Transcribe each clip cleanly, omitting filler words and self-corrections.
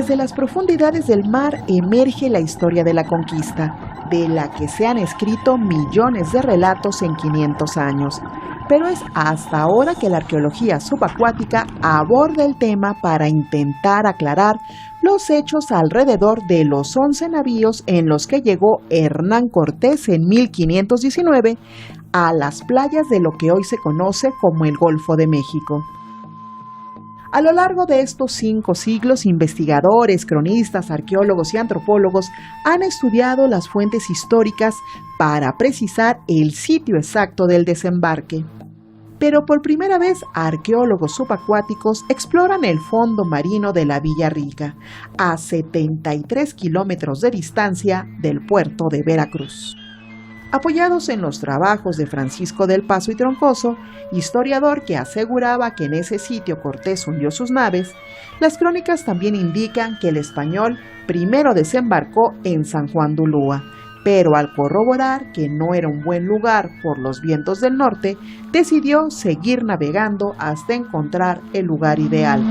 Desde las profundidades del mar emerge la historia de la conquista, de la que se han escrito millones de relatos en 500 años. Pero es hasta ahora que la arqueología subacuática aborda el tema para intentar aclarar los hechos alrededor de los 11 navíos en los que llegó Hernán Cortés en 1519 a las playas de lo que hoy se conoce como el Golfo de México. A lo largo de estos 5 siglos, investigadores, cronistas, arqueólogos y antropólogos han estudiado las fuentes históricas para precisar el sitio exacto del desembarque. Pero por primera vez, arqueólogos subacuáticos exploran el fondo marino de la Villa Rica, a 73 kilómetros de distancia del puerto de Veracruz. Apoyados en los trabajos de Francisco del Paso y Troncoso, historiador que aseguraba que en ese sitio Cortés hundió sus naves, las crónicas también indican que el español primero desembarcó en San Juan de Ulúa, pero al corroborar que no era un buen lugar por los vientos del norte, decidió seguir navegando hasta encontrar el lugar ideal.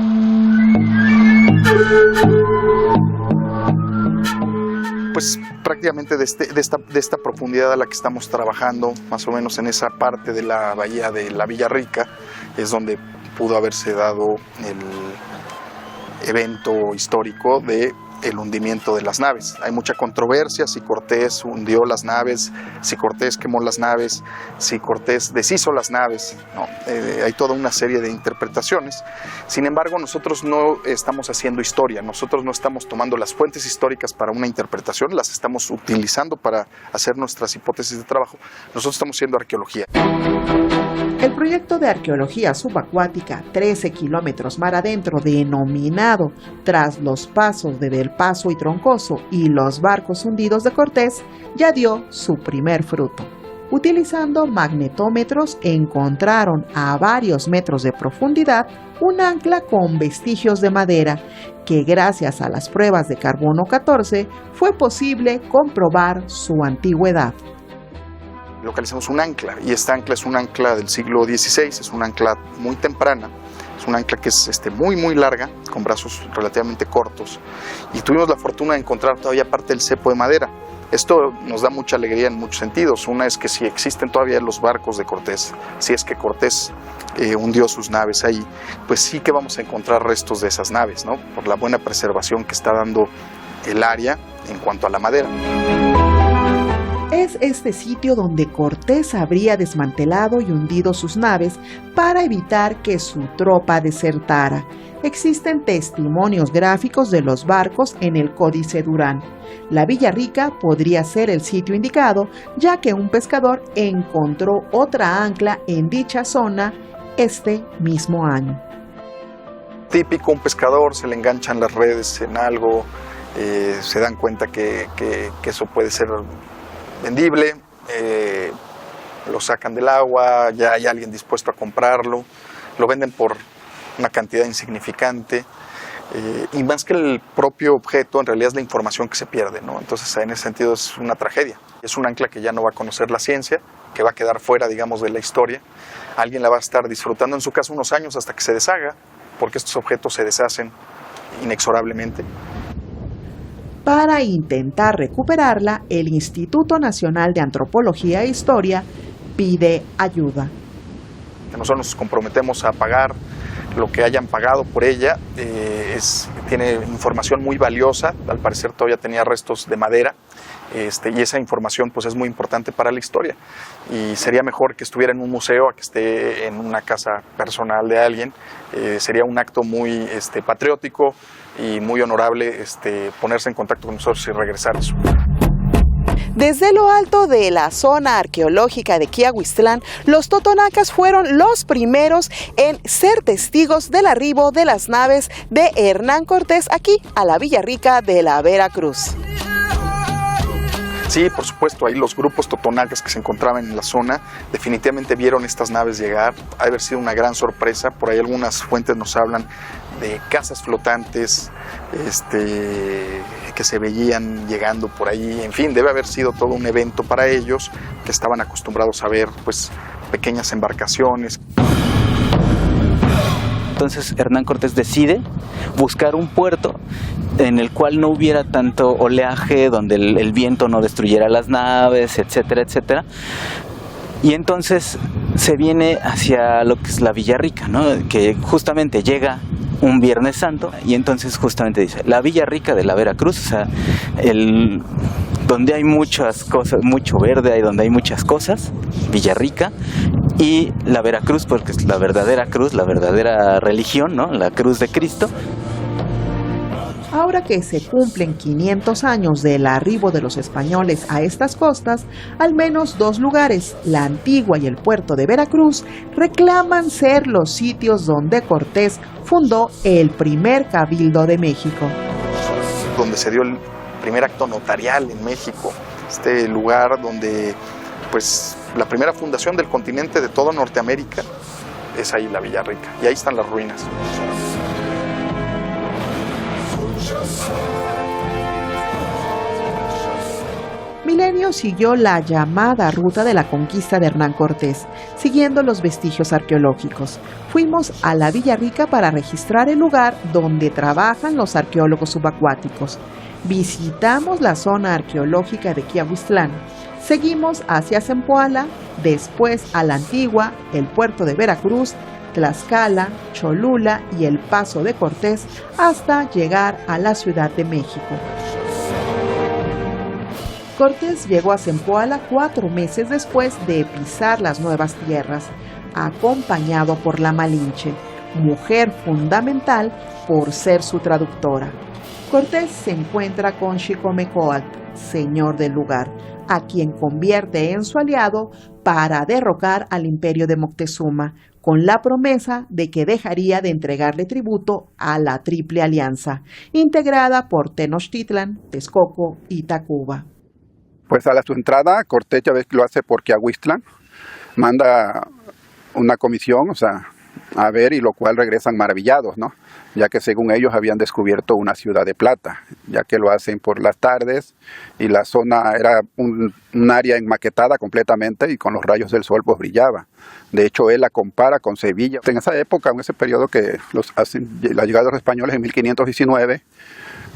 Pues prácticamente de esta profundidad a la que estamos trabajando, más o menos en esa parte de la bahía de la Villa Rica, es donde pudo haberse dado el evento histórico de el hundimiento de las naves. Hay mucha controversia si Cortés hundió las naves, si Cortés quemó las naves, si Cortés deshizo las naves, ¿no? Hay toda una serie de interpretaciones. Sin embargo, nosotros no estamos haciendo historia, nosotros no estamos tomando las fuentes históricas para una interpretación, las estamos utilizando para hacer nuestras hipótesis de trabajo. Nosotros estamos haciendo arqueología. El proyecto de arqueología subacuática 13 kilómetros mar adentro, denominado Tras los Pasos de Del Paso y Troncoso y los barcos hundidos de Cortés, ya dio su primer fruto. Utilizando magnetómetros, encontraron a varios metros de profundidad un ancla con vestigios de madera, que gracias a las pruebas de carbono 14 fue posible comprobar su antigüedad. Localizamos un ancla, y esta ancla es un ancla del siglo XVI, es un ancla muy temprana, es un ancla que es muy larga, con brazos relativamente cortos, y tuvimos la fortuna de encontrar todavía parte del cepo de madera. Esto nos da mucha alegría en muchos sentidos. Una es que si existen todavía los barcos de Cortés, si es que Cortés hundió sus naves ahí, pues sí que vamos a encontrar restos de esas naves, ¿no? Por la buena preservación que está dando el área en cuanto a la madera. Es este sitio donde Cortés habría desmantelado y hundido sus naves para evitar que su tropa desertara. Existen testimonios gráficos de los barcos en el Códice Durán. La Villa Rica podría ser el sitio indicado, ya que un pescador encontró otra ancla en dicha zona este mismo año. Típico, un pescador, se le enganchan las redes en algo, se dan cuenta que eso puede ser vendible, lo sacan del agua, ya hay alguien dispuesto a comprarlo, lo venden por una cantidad insignificante, y más que el propio objeto, en realidad es la información que se pierde, ¿no? Entonces, en ese sentido es una tragedia. Es un ancla que ya no va a conocer la ciencia, que va a quedar fuera, digamos, de la historia. Alguien la va a estar disfrutando en su casa unos años hasta que se deshaga, porque estos objetos se deshacen inexorablemente. Para intentar recuperarla, el Instituto Nacional de Antropología e Historia pide ayuda. Nosotros nos comprometemos a pagar lo que hayan pagado por ella. Tiene información muy valiosa, al parecer todavía tenía restos de madera, y esa información pues es muy importante para la historia, y sería mejor que estuviera en un museo a que esté en una casa personal de alguien. Sería un acto muy patriótico y muy honorable ponerse en contacto con nosotros y regresar eso. Desde lo alto de la zona arqueológica de Quiahuiztlán, los totonacas fueron los primeros en ser testigos del arribo de las naves de Hernán Cortés aquí a la Villa Rica de la Veracruz. Sí, por supuesto, ahí los grupos totonacas que se encontraban en la zona definitivamente vieron estas naves llegar. Ha de haber sido una gran sorpresa. Por ahí algunas fuentes nos hablan de casas flotantes que se veían llegando por ahí. En fin, debe haber sido todo un evento para ellos, que estaban acostumbrados a ver pues pequeñas embarcaciones. entonces Hernán Cortés decide buscar un puerto en el cual no hubiera tanto oleaje, donde el viento no destruyera las naves, etcétera, etcétera. Y entonces se viene hacia lo que es la Villa Rica, ¿no? Que justamente llega un Viernes Santo y entonces justamente dice la Villa Rica de la Veracruz, o sea, donde hay muchas cosas, mucho verde, ahí donde hay muchas cosas, Villa Rica, y la Veracruz porque es la verdadera cruz, la verdadera religión, ¿no? La cruz de Cristo. Ahora que se cumplen 500 años del arribo de los españoles a estas costas, al menos dos lugares, la Antigua y el puerto de Veracruz, reclaman ser los sitios donde Cortés fundó el primer cabildo de México. Donde se dio el primer acto notarial en México, este lugar donde pues la primera fundación del continente de toda Norteamérica es ahí la Villa Rica, y ahí están las ruinas. Milenio siguió la llamada ruta de la conquista de Hernán Cortés, siguiendo los vestigios arqueológicos. Fuimos a la Villa Rica para registrar el lugar donde trabajan los arqueólogos subacuáticos. Visitamos la zona arqueológica de Quiahuiztlán. Seguimos hacia Zempoala, después a la Antigua, el puerto de Veracruz, Tlaxcala, Cholula y el Paso de Cortés hasta llegar a la Ciudad de México. Cortés llegó a Zempoala 4 meses después de pisar las nuevas tierras, acompañado por la Malinche, mujer fundamental por ser su traductora. Cortés se encuentra con Xicomécoatl, señor del lugar, a quien convierte en su aliado para derrocar al imperio de Moctezuma, con la promesa de que dejaría de entregarle tributo a la Triple Alianza, integrada por Tenochtitlan, Texcoco y Tacuba. Pues a su entrada, Cortés ya ves que lo hace por Quiahuiztlán, manda una comisión, o sea, a ver, y lo cual regresan maravillados, ¿no? Ya que según ellos habían descubierto una ciudad de plata, ya que lo hacen por las tardes y la zona era un área enmaquetada completamente y con los rayos del sol pues brillaba. De hecho, él la compara con Sevilla. En esa época, en ese periodo que la llegada de los españoles en 1519,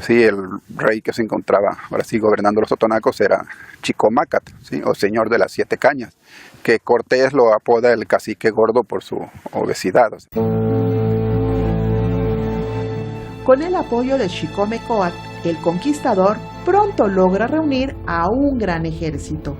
sí, el rey que se encontraba ahora sí gobernando los totonacos era Chicomácatl, ¿sí? O señor de las 7 cañas, que Cortés lo apoda el cacique gordo por su obesidad. Con el apoyo de Xicomécoatl, el conquistador pronto logra reunir a un gran ejército.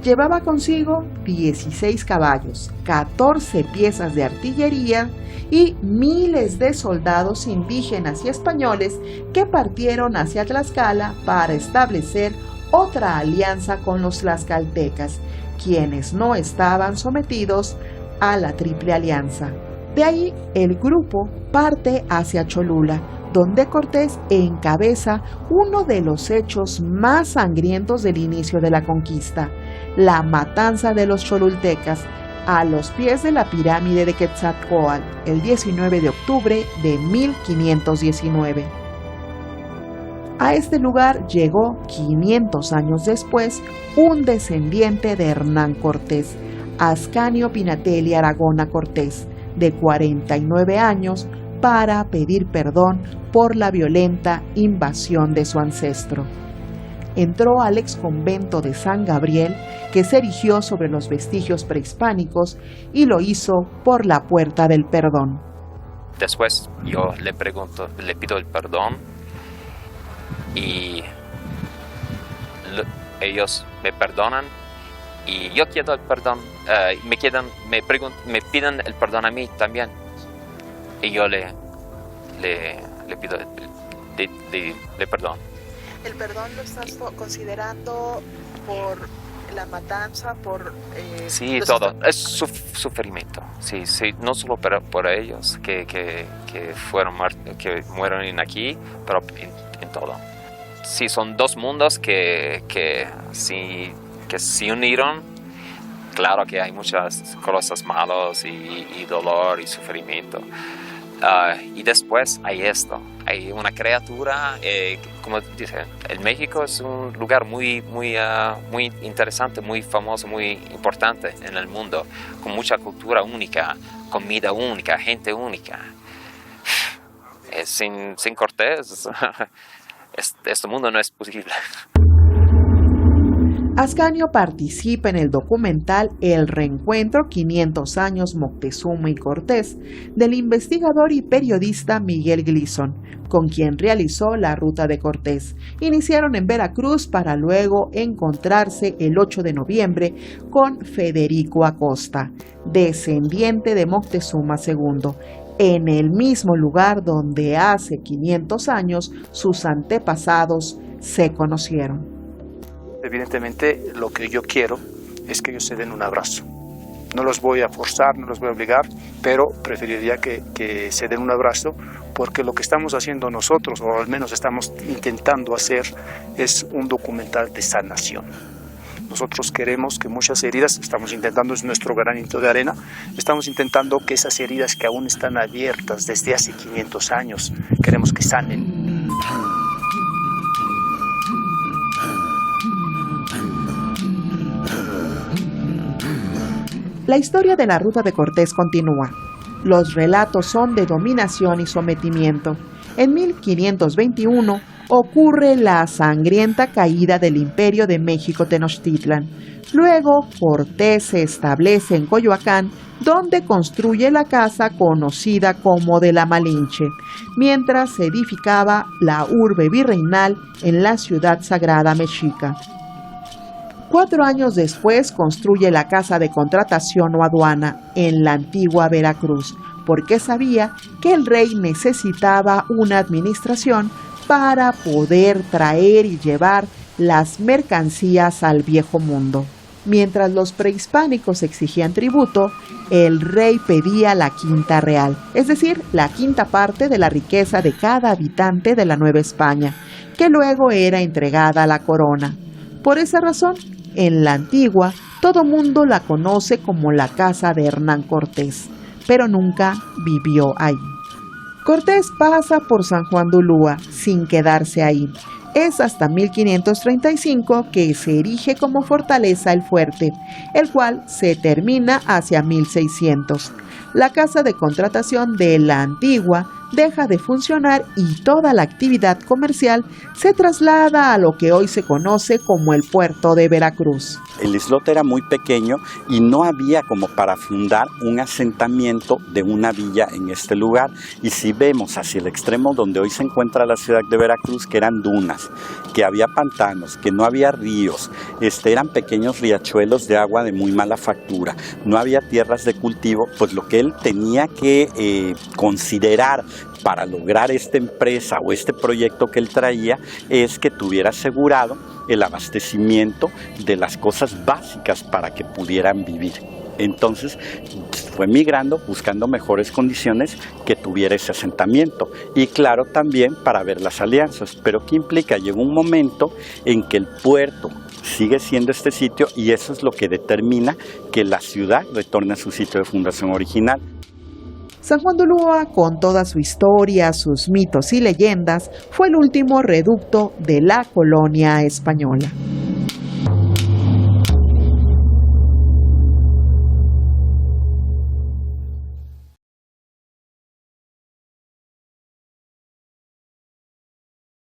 Llevaba consigo 16 caballos, 14 piezas de artillería y miles de soldados indígenas y españoles que partieron hacia Tlaxcala para establecer otra alianza con los tlaxcaltecas, quienes no estaban sometidos a la Triple Alianza. De ahí el grupo parte hacia Cholula, donde Cortés encabeza uno de los hechos más sangrientos del inicio de la conquista, la matanza de los cholultecas a los pies de la pirámide de Quetzalcóatl el 19 de octubre de 1519. A este lugar llegó 500 años después un descendiente de Hernán Cortés, Ascanio Pinatelli Aragona Cortés, de 49 años, para pedir perdón por la violenta invasión de su ancestro. Entró al exconvento de San Gabriel, que se erigió sobre los vestigios prehispánicos, y lo hizo por la puerta del perdón. Después yo le pido el perdón y ellos me perdonan y yo quiero el perdón, me piden el perdón a mí también y yo le pido el perdón. ¿El perdón lo estás considerando por la matanza, por...? Sí, todo. Es sufrimiento. Sí, no solo por ellos que fueron que mueren aquí, pero en todo. Sí, son dos mundos que se unieron. Claro que hay muchas cosas malas y dolor y sufrimiento. Y después hay esto, hay una criatura, como dice, el México es un lugar muy interesante, muy famoso, muy importante en el mundo, con mucha cultura única, comida única, gente única. Sin Cortés, este mundo no es posible. Ascanio participa en el documental El Reencuentro 500 años Moctezuma y Cortés del investigador y periodista Miguel Gleason, con quien realizó la ruta de Cortés. Iniciaron en Veracruz para luego encontrarse el 8 de noviembre con Federico Acosta, descendiente de Moctezuma II, en el mismo lugar donde hace 500 años sus antepasados se conocieron. Evidentemente, lo que yo quiero es que ellos se den un abrazo. No los voy a forzar, no los voy a obligar, pero preferiría que se den un abrazo, porque lo que estamos haciendo nosotros, o al menos estamos intentando hacer, es un documental de sanación. Nosotros queremos que muchas heridas, estamos intentando, es nuestro granito de arena, estamos intentando que esas heridas que aún están abiertas desde hace 500 años, queremos que sanen. La historia de la ruta de Cortés continúa. Los relatos son de dominación y sometimiento. En 1521 ocurre la sangrienta caída del Imperio de México Tenochtitlan. Luego, Cortés se establece en Coyoacán, donde construye la casa conocida como de la Malinche, mientras se edificaba la urbe virreinal en la ciudad sagrada mexica. 4 años después construye la Casa de Contratación o Aduana en la antigua Veracruz, porque sabía que el rey necesitaba una administración para poder traer y llevar las mercancías al viejo mundo. Mientras los prehispánicos exigían tributo, el rey pedía la quinta real, es decir, la quinta parte de la riqueza de cada habitante de la Nueva España, que luego era entregada a la corona. Por esa razón, en la antigua, todo mundo la conoce como la casa de Hernán Cortés, pero nunca vivió ahí. Cortés pasa por San Juan de Ulúa sin quedarse ahí. Es hasta 1535 que se erige como fortaleza el fuerte, el cual se termina hacia 1600. La casa de contratación de la antigua deja de funcionar y toda la actividad comercial se traslada a lo que hoy se conoce como el puerto de Veracruz. El islote era muy pequeño y no había como para fundar un asentamiento de una villa en este lugar. Y si vemos hacia el extremo donde hoy se encuentra la ciudad de Veracruz, que eran dunas, que había pantanos, que no había ríos, eran pequeños riachuelos de agua de muy mala factura, no había tierras de cultivo, pues lo que él tenía que considerar para lograr esta empresa o este proyecto que él traía es que tuviera asegurado el abastecimiento de las cosas básicas para que pudieran vivir. Entonces fue migrando, buscando mejores condiciones que tuviera ese asentamiento y claro también para ver las alianzas. Pero ¿qué implica? Llegó un momento en que el puerto sigue siendo este sitio y eso es lo que determina que la ciudad retorne a su sitio de fundación original. San Juan de Ulúa, con toda su historia, sus mitos y leyendas, fue el último reducto de la colonia española.